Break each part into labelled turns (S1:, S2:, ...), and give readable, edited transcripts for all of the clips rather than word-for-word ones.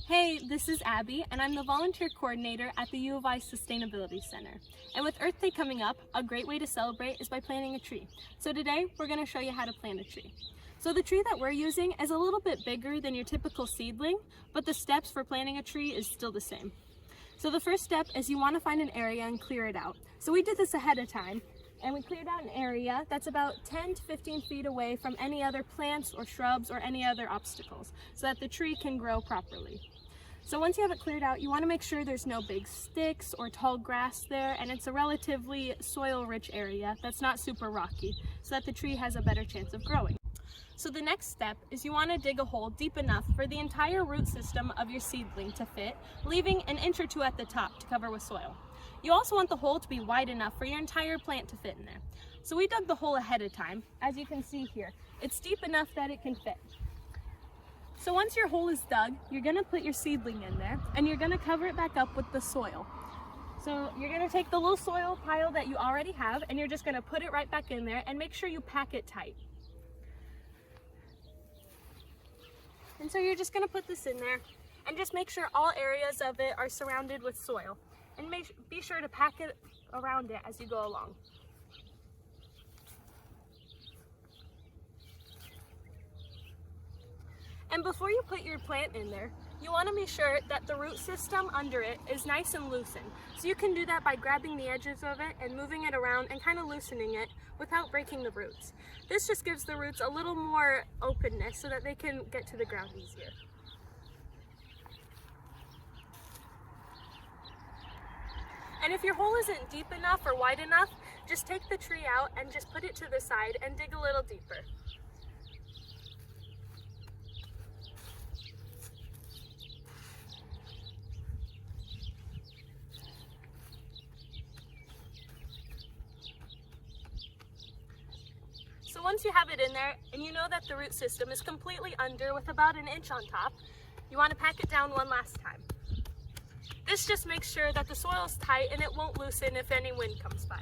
S1: Hey, this is Abby, and I'm the volunteer coordinator at the U of I Sustainability Center. And with Earth Day coming up, a great way to celebrate is by planting a tree. So today, we're going to show you how to plant a tree. So the tree that we're using is a little bit bigger than your typical seedling, but the steps for planting a tree is still the same. So the first step is you want to find an area and clear it out. So we did this ahead of time, and we cleared out an area that's about 10 to 15 feet away from any other plants or shrubs or any other obstacles, so that the tree can grow properly. So once you have it cleared out, you want to make sure there's no big sticks or tall grass there, and it's a relatively soil-rich area that's not super rocky, so that the tree has a better chance of growing. So the next step is you want to dig a hole deep enough for the entire root system of your seedling to fit, leaving an inch or two at the top to cover with soil. You also want the hole to be wide enough for your entire plant to fit in there. So we dug the hole ahead of time, as you can see here. It's deep enough that it can fit. So once your hole is dug, you're going to put your seedling in there, and you're going to cover it back up with the soil. So you're going to take the little soil pile that you already have, and you're just going to put it right back in there and make sure you pack it tight. And so you're just going to put this in there and just make sure all areas of it are surrounded with soil. And be sure to pack it around it as you go along. And before you put your plant in there, you want to make sure that the root system under it is nice and loosened. So you can do that by grabbing the edges of it and moving it around and kind of loosening it without breaking the roots. This just gives the roots a little more openness so that they can get to the ground easier. And if your hole isn't deep enough or wide enough, just take the tree out and just put it to the side and dig a little deeper. So once you have it in there and you know that the root system is completely under with about an inch on top, you want to pack it down one last time. This just makes sure that the soil is tight and it won't loosen if any wind comes by.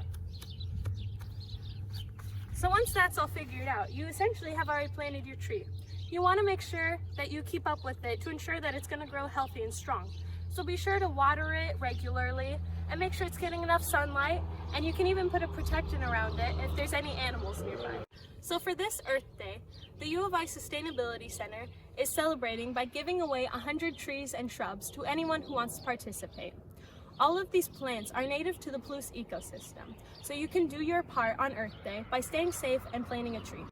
S1: So once that's all figured out, you essentially have already planted your tree. You want to make sure that you keep up with it to ensure that it's going to grow healthy and strong. So be sure to water it regularly and make sure it's getting enough sunlight, and you can even put a protection around it if there's any animals nearby. So for this Earth Day, the U of I Sustainability Center is celebrating by giving away 100 trees and shrubs to anyone who wants to participate. All of these plants are native to the Palouse ecosystem, so you can do your part on Earth Day by staying safe and planting a tree.